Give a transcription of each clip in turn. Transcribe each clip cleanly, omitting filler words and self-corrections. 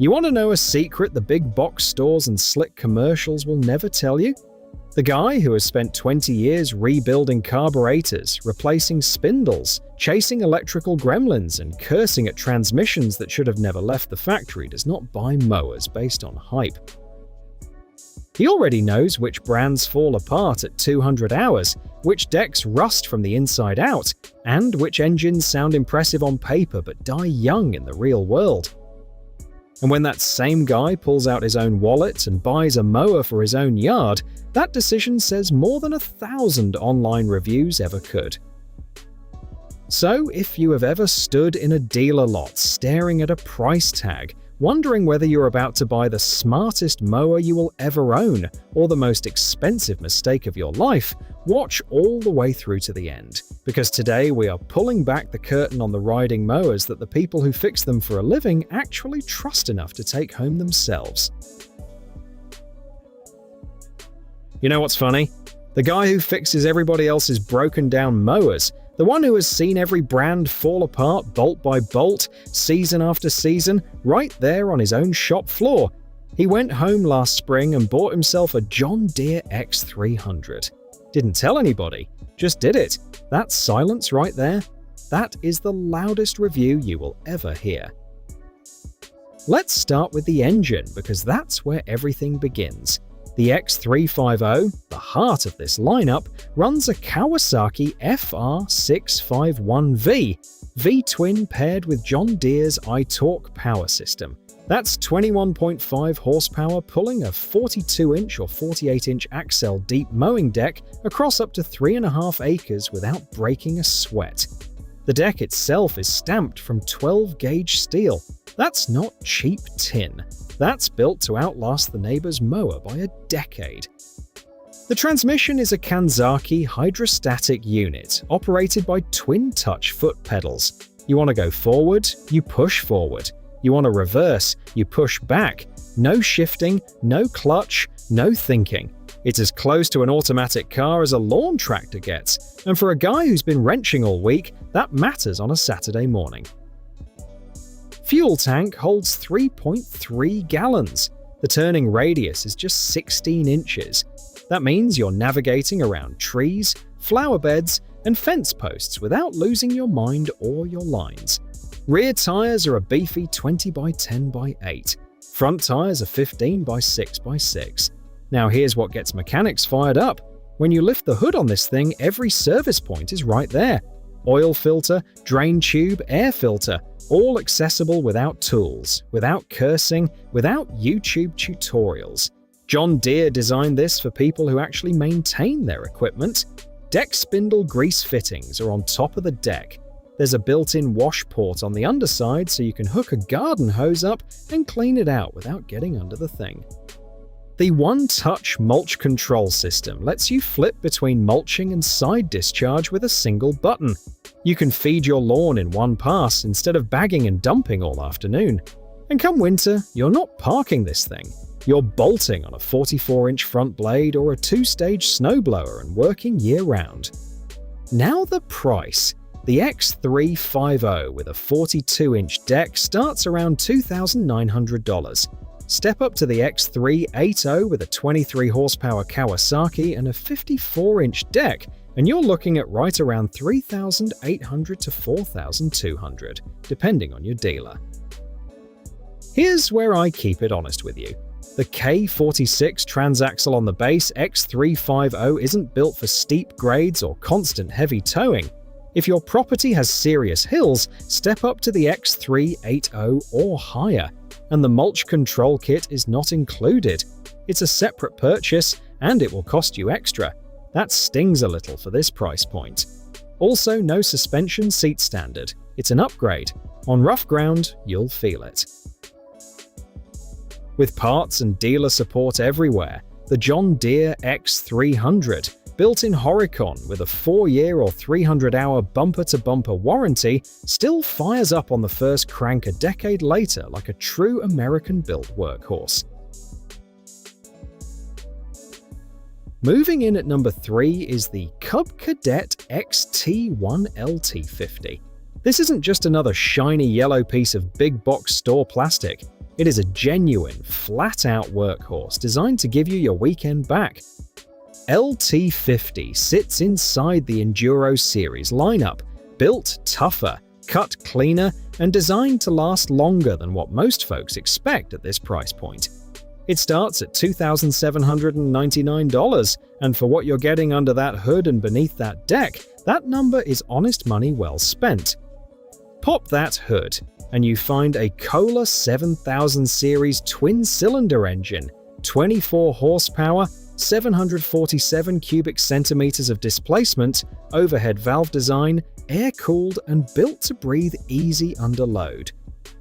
You want to know a secret the big box stores and slick commercials will never tell you? The guy who has spent 20 years rebuilding carburetors, replacing spindles, chasing electrical gremlins, and cursing at transmissions that should have never left the factory does not buy mowers based on hype. He already knows which brands fall apart at 200 hours, which decks rust from the inside out, and which engines sound impressive on paper but die young in the real world. And when that same guy pulls out his own wallet and buys a mower for his own yard, that decision says more than 1,000 online reviews ever could. So, if you have ever stood in a dealer lot staring at a price tag, wondering whether you're about to buy the smartest mower you will ever own or the most expensive mistake of your life, watch all the way through to the end, because today we are pulling back the curtain on the riding mowers that the people who fix them for a living actually trust enough to take home themselves. You know what's funny? The guy who fixes everybody else's broken down mowers, the one who has seen every brand fall apart bolt by bolt, season after season, right there on his own shop floor. He went home last spring and bought himself a John Deere X300. Didn't tell anybody, just did it. That silence right there, that is the loudest review you will ever hear. Let's start with the engine, because that's where everything begins. The X350, the heart of this lineup, runs a Kawasaki FR651V, V-twin paired with John Deere's iTorque power system. That's 21.5 horsepower pulling a 42-inch or 48-inch axle deep mowing deck across up to 3.5 acres without breaking a sweat. The deck itself is stamped from 12-gauge steel. That's not cheap tin. That's built to outlast the neighbor's mower by a decade. The transmission is a Kanzaki hydrostatic unit operated by twin-touch foot pedals. You want to go forward, you push forward. You want to reverse, you push back. No shifting, no clutch, no thinking. It's as close to an automatic car as a lawn tractor gets, and for a guy who's been wrenching all week, that matters on a Saturday morning. Fuel tank holds 3.3 gallons. The turning radius is just 16 inches. That means you're navigating around trees, flower beds, and fence posts without losing your mind or your lines. Rear tires are a beefy 20x10x8. Front tires are 15x6x6. Now here's what gets mechanics fired up. When you lift the hood on this thing, every service point is right there. Oil filter, drain tube, air filter, all accessible without tools, without cursing, without YouTube tutorials. John Deere designed this for people who actually maintain their equipment. Deck spindle grease fittings are on top of the deck. There's a built-in wash port on the underside so you can hook a garden hose up and clean it out without getting under the thing. The one-touch mulch control system lets you flip between mulching and side discharge with a single button. You can feed your lawn in one pass instead of bagging and dumping all afternoon. And come winter, you're not parking this thing. You're bolting on a 44-inch front blade or a 2-stage snowblower and working year-round. Now the price. The X350 with a 42-inch deck starts around $2,900. Step up to the X380 with a 23-horsepower Kawasaki and a 54-inch deck, and you're looking at right around $3,800 to $4,200, depending on your dealer. Here's where I keep it honest with you. The K46 transaxle on the base X350 isn't built for steep grades or constant heavy towing. If your property has serious hills, step up to the X380 or higher, and the mulch control kit is not included. It's a separate purchase, and it will cost you extra. That stings a little for this price point. Also, no suspension seat standard. It's an upgrade. On rough ground, you'll feel it. With parts and dealer support everywhere, the John Deere X300, built in Horicon with a 4-year or 300-hour bumper-to-bumper warranty, still fires up on the first crank a decade later like a true American-built workhorse. Moving in at number 3 is the Cub Cadet XT1 LT50. This isn't just another shiny yellow piece of big box store plastic. It is a genuine, flat-out workhorse designed to give you your weekend back. LT50 sits inside the Enduro series lineup, built tougher, cut cleaner, and designed to last longer than what most folks expect at this price point. It starts at $2,799, and for what you're getting under that hood and beneath that deck, that number is honest money well spent. Pop that hood, and you find a Kohler 7000 series twin-cylinder engine, 24 horsepower, 747 cubic centimeters of displacement, overhead valve design, air-cooled, and built to breathe easy under load.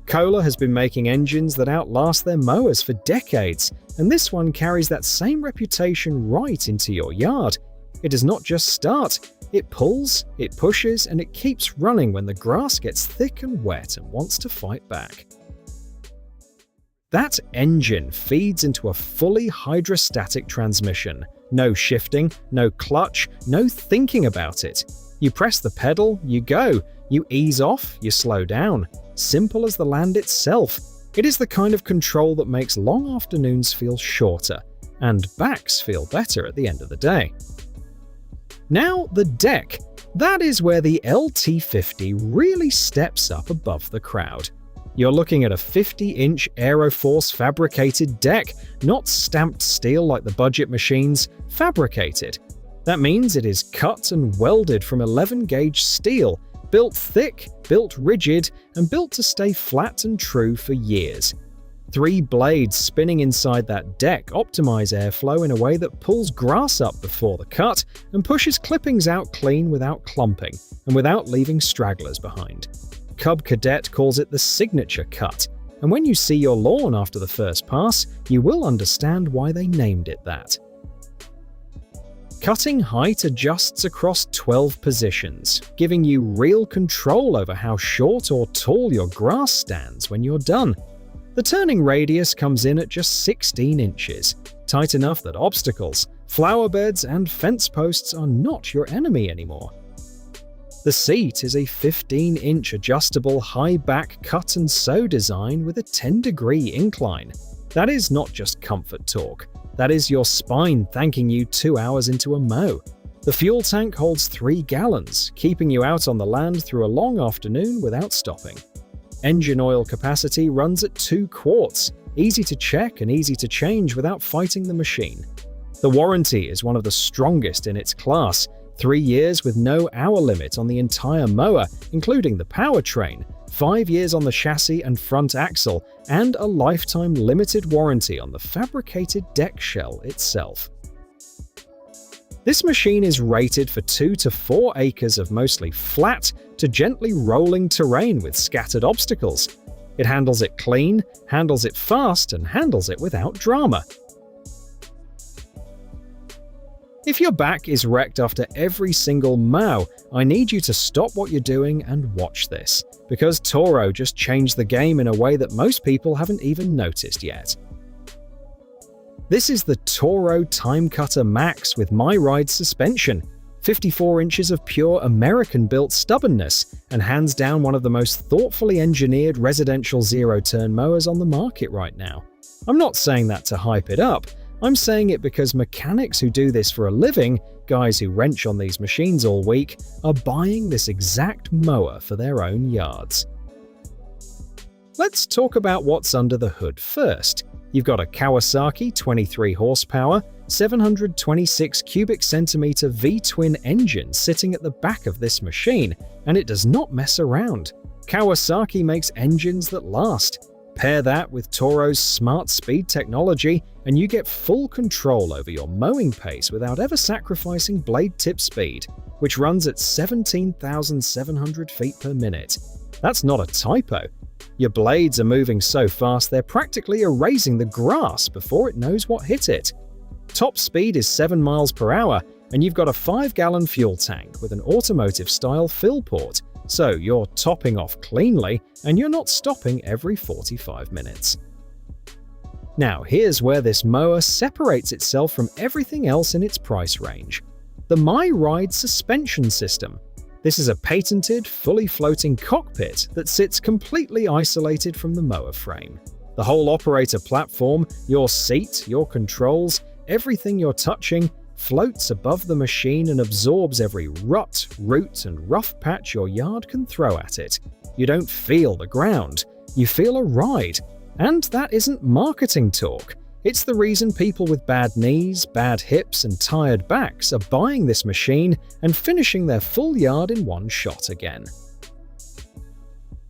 Kohler has been making engines that outlast their mowers for decades, and this one carries that same reputation right into your yard. It does not just start, it pulls, it pushes, and it keeps running when the grass gets thick and wet and wants to fight back. That engine feeds into a fully hydrostatic transmission. No shifting, no clutch, no thinking about it. You press the pedal, you go. You ease off, you slow down. Simple as the land itself. It is the kind of control that makes long afternoons feel shorter, and backs feel better at the end of the day. Now, the deck. That is where the LT50 really steps up above the crowd. You're looking at a 50-inch Aeroforce fabricated deck, not stamped steel like the budget machines, fabricated. That means it is cut and welded from 11-gauge steel, built thick, built rigid, and built to stay flat and true for years. 3 blades spinning inside that deck optimize airflow in a way that pulls grass up before the cut and pushes clippings out clean without clumping and without leaving stragglers behind. Cub Cadet calls it the signature cut, and when you see your lawn after the first pass, you will understand why they named it that. Cutting height adjusts across 12 positions, giving you real control over how short or tall your grass stands when you're done. The turning radius comes in at just 16 inches, tight enough that obstacles, flower beds, and fence posts are not your enemy anymore. The seat is a 15-inch adjustable high-back cut-and-sew design with a 10-degree incline. That is not just comfort talk. That is your spine thanking you 2 hours into a mow. The fuel tank holds 3 gallons, keeping you out on the land through a long afternoon without stopping. Engine oil capacity runs at 2 quarts, easy to check and easy to change without fighting the machine. The warranty is one of the strongest in its class, 3 years with no hour limit on the entire mower, including the powertrain, 5 years on the chassis and front axle, and a lifetime limited warranty on the fabricated deck shell itself. This machine is rated for 2 to 4 acres of mostly flat to gently rolling terrain with scattered obstacles. It handles it clean, handles it fast, and handles it without drama. If your back is wrecked after every single mow, I need you to stop what you're doing and watch this, because Toro just changed the game in a way that most people haven't even noticed yet. This is the Toro TimeCutter Max with MyRide suspension, 54 inches of pure American-built stubbornness, and hands down one of the most thoughtfully engineered residential zero-turn mowers on the market right now. I'm not saying that to hype it up. I'm saying it because mechanics who do this for a living, guys who wrench on these machines all week, are buying this exact mower for their own yards. Let's talk about what's under the hood first. You've got a Kawasaki 23 horsepower, 726 cubic centimeter V-twin engine sitting at the back of this machine, and it does not mess around. Kawasaki makes engines that last. Pair that with Toro's smart speed technology, and you get full control over your mowing pace without ever sacrificing blade tip speed, which runs at 17,700 feet per minute. That's not a typo. Your blades are moving so fast they're practically erasing the grass before it knows what hit it. Top speed is 7 miles per hour, and you've got a 5-gallon fuel tank with an automotive-style fill port, so you're topping off cleanly and you're not stopping every 45 minutes. Now here's where this mower separates itself from everything else in its price range. The MyRide suspension system. This is a patented, fully floating cockpit that sits completely isolated from the mower frame. The whole operator platform, your seat, your controls, everything you're touching, floats above the machine and absorbs every rut, root, and rough patch your yard can throw at it. You don't feel the ground, you feel a ride. And that isn't marketing talk. It's the reason people with bad knees, bad hips, and tired backs are buying this machine and finishing their full yard in one shot again.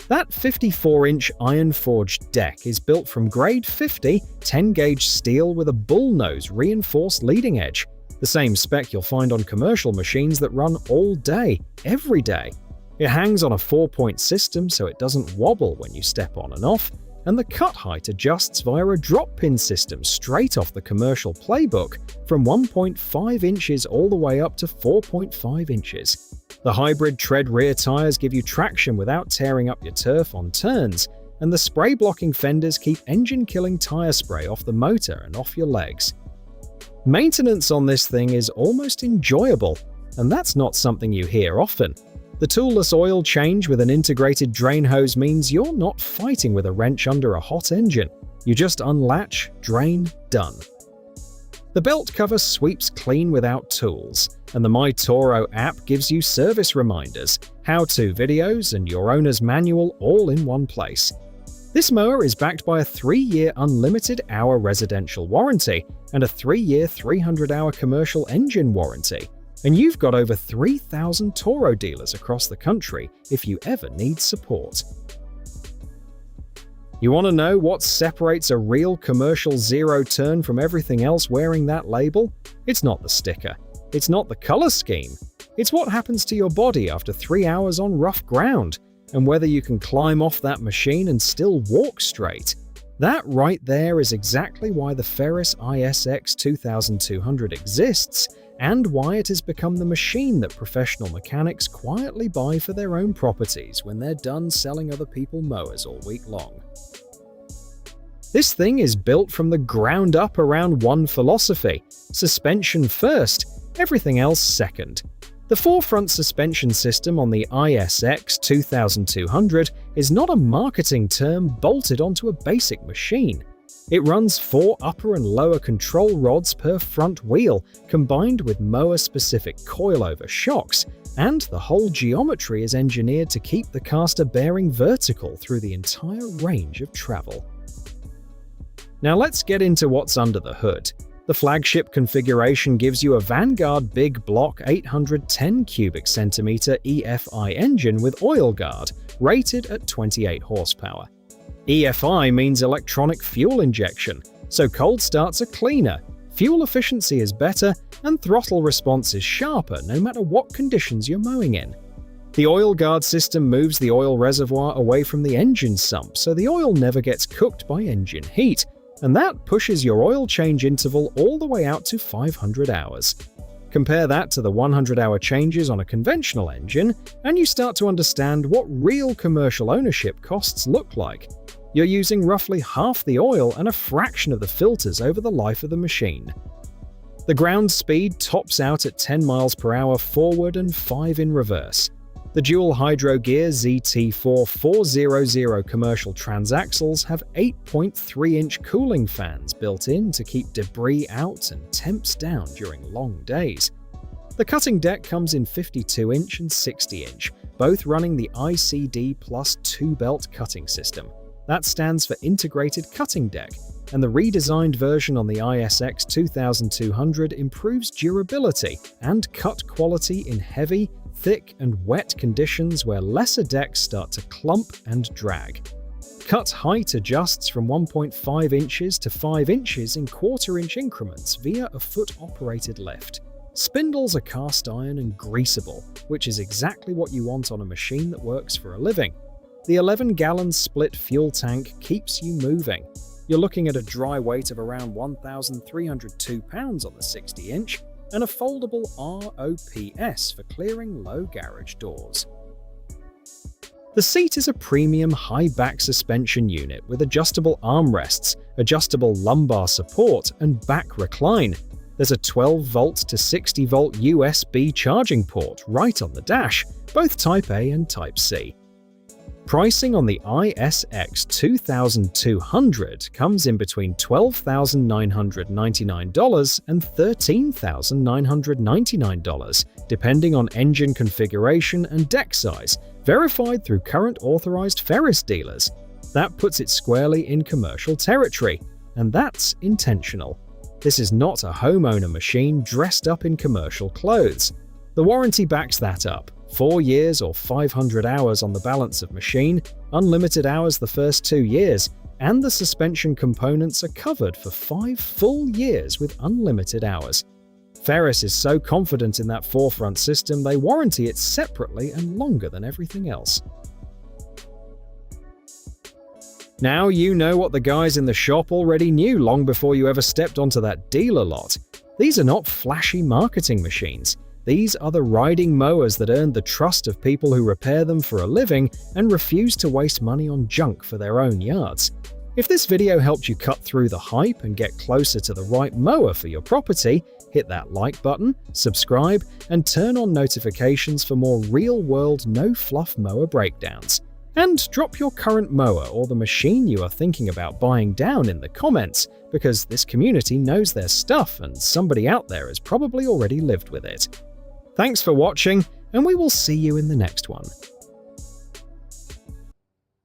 That 54-inch iron-forged deck is built from grade 50 10-gauge steel with a bullnose reinforced leading edge, the same spec you'll find on commercial machines that run all day, every day. It hangs on a 4-point system so it doesn't wobble when you step on and off, and the cut height adjusts via a drop-pin system straight off the commercial playbook from 1.5 inches all the way up to 4.5 inches. The hybrid tread rear tires give you traction without tearing up your turf on turns, and the spray-blocking fenders keep engine-killing tire spray off the motor and off your legs. Maintenance on this thing is almost enjoyable, and that's not something you hear often. The toolless oil change with an integrated drain hose means you're not fighting with a wrench under a hot engine. You just unlatch, drain, done. The belt cover sweeps clean without tools, and the My Toro app gives you service reminders, how-to videos, and your owner's manual all in one place. This mower is backed by a 3-year unlimited hour residential warranty and a 3-year 300-hour commercial engine warranty. And you've got over 3,000 Toro dealers across the country if you ever need support. You want to know what separates a real commercial zero-turn from everything else wearing that label? It's not the sticker. It's not the color scheme. It's what happens to your body after 3 hours on rough ground, and whether you can climb off that machine and still walk straight. That right there is exactly why the Ferris ISX 2200 exists, and why it has become the machine that professional mechanics quietly buy for their own properties when they're done selling other people mowers all week long. This thing is built from the ground up around one philosophy: suspension first, everything else second. The forefront suspension system on the ISX 2200 is not a marketing term bolted onto a basic machine. It runs 4 upper and lower control rods per front wheel, combined with mower-specific coilover shocks, and the whole geometry is engineered to keep the caster bearing vertical through the entire range of travel. Now let's get into what's under the hood. The flagship configuration gives you a Vanguard Big Block 810 cubic centimeter EFI engine with oil guard, rated at 28 horsepower. EFI means electronic fuel injection, so cold starts are cleaner, fuel efficiency is better, and throttle response is sharper no matter what conditions you're mowing in. The oil guard system moves the oil reservoir away from the engine sump so the oil never gets cooked by engine heat, and that pushes your oil change interval all the way out to 500 hours. Compare that to the 100-hour changes on a conventional engine, and you start to understand what real commercial ownership costs look like. You're using roughly half the oil and a fraction of the filters over the life of the machine. The ground speed tops out at 10 miles per hour forward and 5 in reverse. The dual hydro gear ZT4 400 commercial transaxles have 8.3-inch cooling fans built in to keep debris out and temps down during long days. The cutting deck comes in 52-inch and 60-inch, both running the ICD Plus 2-belt cutting system. That stands for Integrated Cutting Deck, and the redesigned version on the ISX 2200 improves durability and cut quality in heavy, thick, and wet conditions where lesser decks start to clump and drag. Cut height adjusts from 1.5 inches to 5 inches in quarter-inch increments via a foot-operated lift. Spindles are cast iron and greasable, which is exactly what you want on a machine that works for a living. The 11-gallon split fuel tank keeps you moving. You're looking at a dry weight of around 1,302 pounds on the 60-inch, and a foldable ROPS for clearing low garage doors. The seat is a premium high-back suspension unit with adjustable armrests, adjustable lumbar support, and back recline. There's a 12-volt to 60-volt USB charging port right on the dash, both Type A and Type C. Pricing on the ISX 2200 comes in between $12,999 and $13,999, depending on engine configuration and deck size, verified through current authorized Ferris dealers. That puts it squarely in commercial territory, and that's intentional. This is not a homeowner machine dressed up in commercial clothes. The warranty backs that up. 4 years or 500 hours on the balance of machine, unlimited hours the first 2 years, and the suspension components are covered for 5 full years with unlimited hours. Ferris is so confident in that forefront system they warranty it separately and longer than everything else. Now you know what the guys in the shop already knew long before you ever stepped onto that dealer lot. These are not flashy marketing machines. These are the riding mowers that earned the trust of people who repair them for a living and refuse to waste money on junk for their own yards. If this video helped you cut through the hype and get closer to the right mower for your property, hit that like button, subscribe, and turn on notifications for more real-world no-fluff mower breakdowns. And drop your current mower or the machine you are thinking about buying down in the comments, because this community knows their stuff and somebody out there has probably already lived with it. Thanks for watching, and we will see you in the next one.